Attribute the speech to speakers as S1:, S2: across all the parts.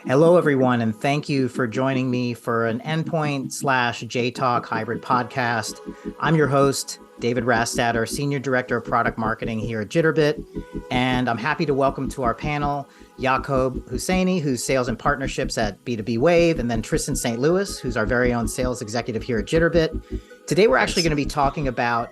S1: Hello, everyone, and thank you for joining me for an Endpoint/JTalk hybrid podcast. I'm your host, David Rastatter, Senior Director of Product Marketing here at Jitterbit, and I'm happy to welcome to our panel Yaqub Hosseini, who's Sales and Partnerships at B2B Wave, and then Tristan St, who's our very own Sales Executive here at Jitterbit. Today, we're actually going to be talking about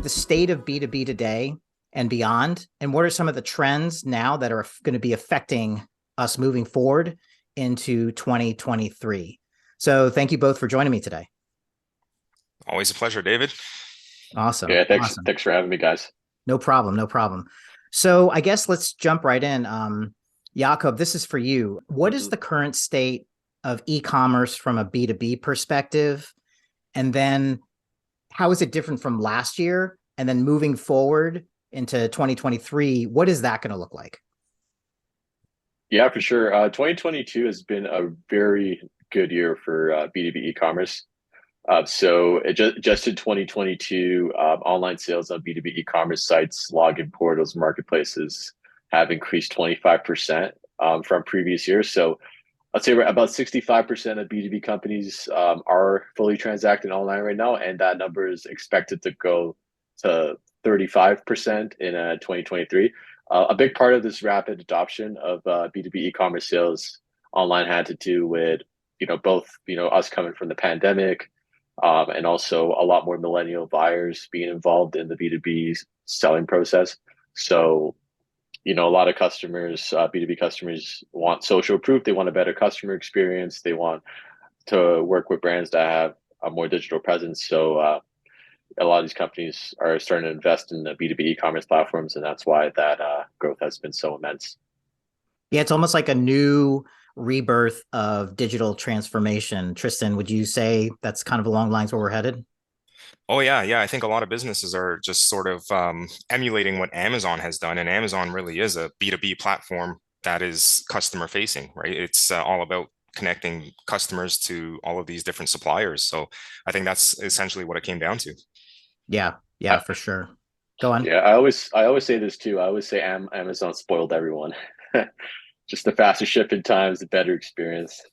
S1: the state of B2B today and beyond, and what are some of the trends now that are going to be affecting us moving forward into 2023. So thank you both for joining me today.
S2: Always a pleasure, David.
S1: Awesome.
S3: Yeah, thanks.
S1: Awesome.
S3: Thanks for having me, guys.
S1: No problem. So I guess let's jump right in. Yaqub, this is for you. What is the current state of e-commerce from a B2B perspective? And then how is it different from last year? And then moving forward into 2023, what is that going to look like?
S3: Yeah, for sure. 2022 has been a very good year for B2B e-commerce. So just in 2022, online sales on B2B e-commerce sites, login portals, marketplaces have increased 25% from previous years. So I'd say about 65% of B2B companies are fully transacting online right now, and that number is expected to go to 35% in 2023. A big part of this rapid adoption of B2B e-commerce sales online had to do with, both, us coming from the pandemic, and also a lot more millennial buyers being involved in the B2B selling process. So, a lot of customers, B2B customers want social proof. They want a better customer experience. They want to work with brands that have a more digital presence. So, a lot of these companies are starting to invest in the B2B e-commerce platforms, and that's why that growth has been so immense.
S1: Yeah, it's almost like a new rebirth of digital transformation. Tristan, would you say that's kind of along the lines where we're headed?
S2: Oh, yeah. I think a lot of businesses are just sort of emulating what Amazon has done. And Amazon really is a B2B platform that is customer facing, right? It's all about connecting customers to all of these different suppliers. So I think that's essentially what it came down to.
S1: Yeah,
S3: I,
S1: for sure. Go on.
S3: yeah, I always say this too. I always say Amazon spoiled everyone. Just the faster shipping times, the better experience.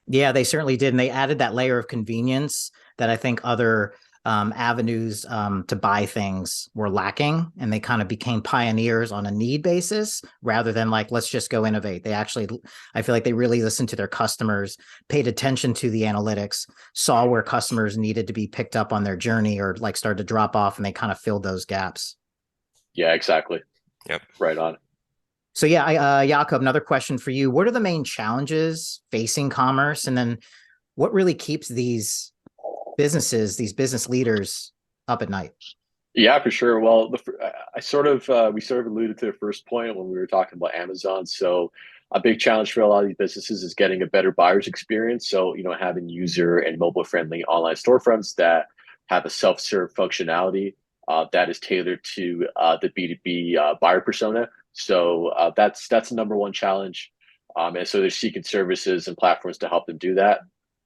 S1: Yeah, they certainly did. And they added that layer of convenience that I think other avenues to buy things were lacking. And they kind of became pioneers on a need basis rather than like, let's just go innovate. They actually, I feel like they really listened to their customers, paid attention to the analytics, saw where customers needed to be picked up on their journey or like started to drop off, and they kind of filled those gaps.
S3: Yeah, exactly.
S2: Yep.
S3: Right on.
S1: So yeah, Yaqub, another question for you. What are the main challenges facing commerce? And then what really keeps these business leaders up at night?
S3: Yeah, for sure. Well, we sort of alluded to the first point when we were talking about Amazon. So a big challenge for a lot of these businesses is getting a better buyer's experience. So, having user and mobile friendly online storefronts that have a self-serve functionality that is tailored to the B2B buyer persona. So that's the number one challenge. And so they're seeking services and platforms to help them do that.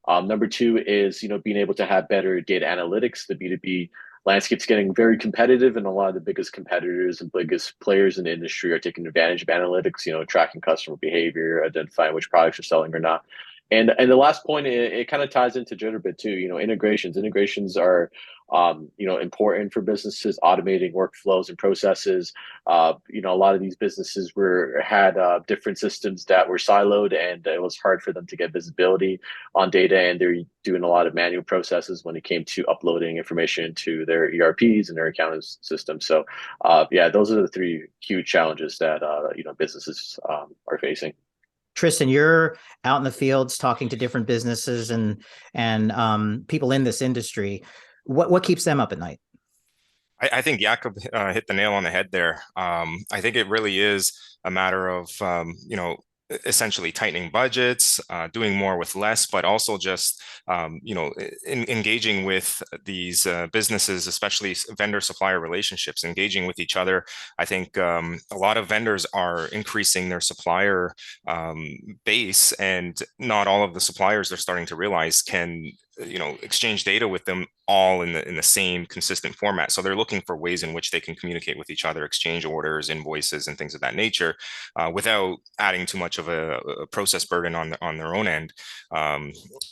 S3: Number two is, being able to have better data analytics. The B2B landscape's getting very competitive, and a lot of the biggest competitors and biggest players in the industry are taking advantage of analytics, tracking customer behavior, identifying which products are selling or not. And the last point, it kind of ties into Jitterbit too. Integrations. Integrations are important for businesses, automating workflows and processes. A lot of these businesses had different systems that were siloed, and it was hard for them to get visibility on data, and they're doing a lot of manual processes when it came to uploading information to their ERPs and their accounting systems. So, those are the three huge challenges that businesses are facing.
S1: Tristan, you're out in the fields talking to different businesses and people in this industry. What keeps them up at night?
S2: I think Yaqub hit the nail on the head there. I think it really is a matter of, essentially tightening budgets, doing more with less, but also just, engaging with these businesses, especially vendor supplier relationships, engaging with each other. I think a lot of vendors are increasing their supplier base, and not all of the suppliers they're starting to realize can exchange data with them all in the same consistent format. So they're looking for ways in which they can communicate with each other, exchange orders, invoices, and things of that nature, without adding too much of a process burden on their own end.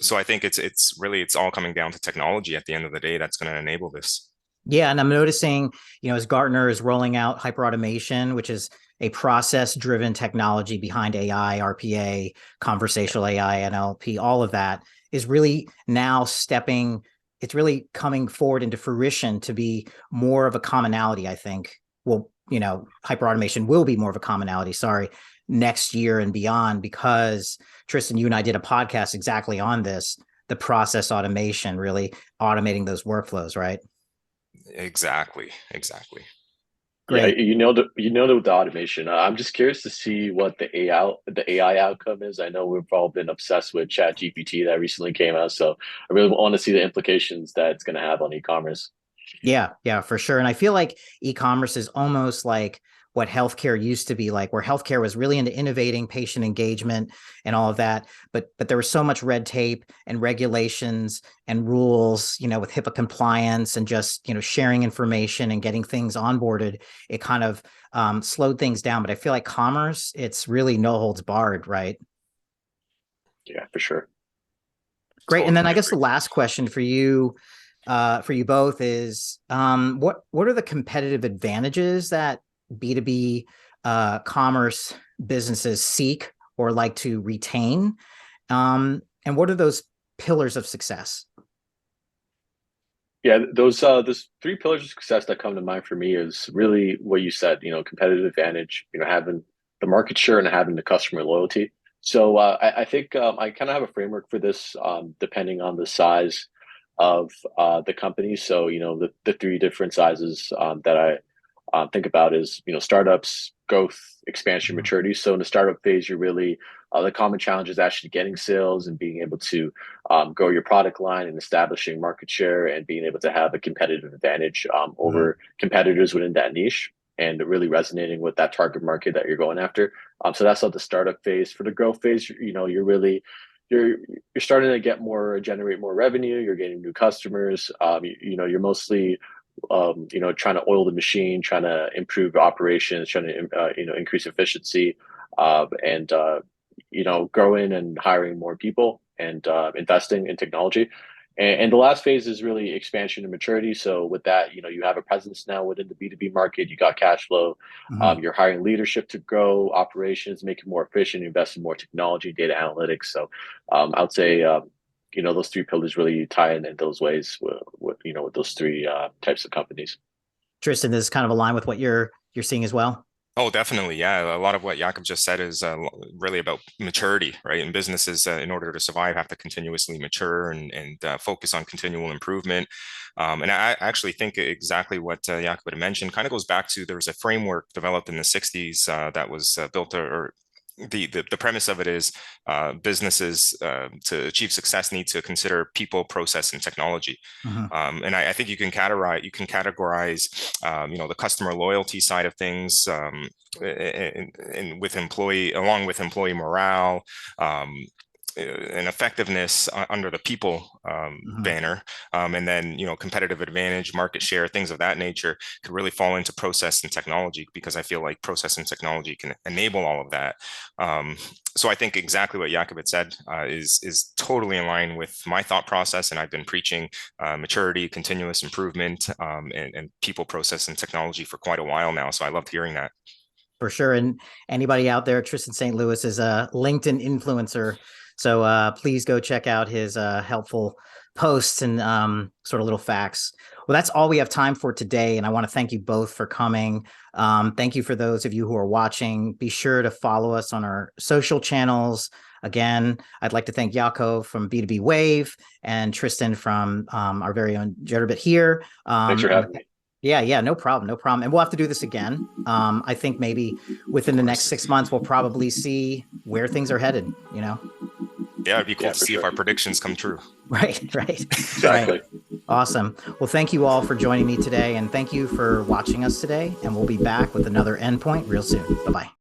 S2: So I think it's all coming down to technology at the end of the day that's going to enable this.
S1: Yeah, and I'm noticing, as Gartner is rolling out hyperautomation, which is a process-driven technology behind AI, RPA, conversational AI, NLP, all of that is really now it's really coming forward into fruition to be more of a commonality, I think. Well, hyperautomation will be more of a commonality, next year and beyond, because Tristan, you and I did a podcast exactly on this, the process automation, really automating those workflows, right?
S2: Exactly.
S1: Great.
S3: Yeah, the automation. I'm just curious to see what the AI outcome is. I know we've all been obsessed with Chat GPT that recently came out, so I really want to see the implications that it's going to have on e-commerce.
S1: Yeah, for sure. And I feel like e-commerce is almost like what healthcare used to be like, where healthcare was really into innovating patient engagement and all of that. But there was so much red tape and regulations and rules, with HIPAA compliance and just, sharing information and getting things onboarded. It kind of slowed things down. But I feel like commerce, it's really no holds barred, right?
S3: Yeah, for sure.
S1: Great. Totally. And then I guess the last question for you both is, what are the competitive advantages that B2B commerce businesses seek or like to retain? And what are those pillars of success?
S3: Yeah, those 3 pillars of success that come to mind for me is really what you said, competitive advantage, having the market share and having the customer loyalty. So I think I kind of have a framework for this, depending on the size of the company. So, the 3 different sizes that I think about is, startups, growth, expansion, maturity. So in the startup phase, you're really the common challenge is actually getting sales and being able to grow your product line and establishing market share and being able to have a competitive advantage over competitors within that niche and really resonating with that target market that you're going after. So that's not the startup phase. For the growth phase, you're really you're starting to generate more revenue. You're getting new customers. You're mostly trying to oil the machine, trying to improve operations, trying to increase efficiency, and growing and hiring more people and investing in technology. And the last phase is really expansion and maturity. So with that, you have a presence now within the B2B market. You got cash flow. You're hiring leadership to grow operations, make it more efficient, invest in more technology, data analytics. So I would say those 3 pillars really tie in those ways with those 3 types of companies.
S1: Tristan, this is kind of aligned with what you're seeing as well.
S2: Oh, definitely. Yeah. A lot of what Yaqub just said is really about maturity, right? And businesses, in order to survive, have to continuously mature and focus on continual improvement. And I actually think exactly what Yaqub had mentioned kind of goes back to, there was a framework developed in the 60s that was built or the premise of it is businesses to achieve success need to consider people, process, and technology. And I think you can categorize the customer loyalty side of things and with along with employee morale, and effectiveness under the people banner, and then competitive advantage, market share, things of that nature could really fall into process and technology, because I feel like process and technology can enable all of that. So I think exactly what Yaqub had said is totally in line with my thought process, and I've been preaching maturity, continuous improvement, and people, process, and technology for quite a while now. So I loved hearing that.
S1: For sure. And anybody out there, Tristan St. Louis is a LinkedIn influencer. So please go check out his helpful posts and sort of little facts. Well, that's all we have time for today. And I want to thank you both for coming. Thank you for those of you who are watching. Be sure to follow us on our social channels. Again, I'd like to thank Yaqub from B2B Wave and Tristan from our very own Jitterbit here.
S3: Thanks for having me.
S1: Yeah, no problem. And we'll have to do this again. I think maybe within the next 6 months, we'll probably see where things are headed,
S2: Yeah, it'd be cool to see if our predictions come true.
S1: Right.
S3: Exactly.
S1: Right. Awesome. Well, thank you all for joining me today, and thank you for watching us today. And we'll be back with another Endpoint real soon. Bye-bye.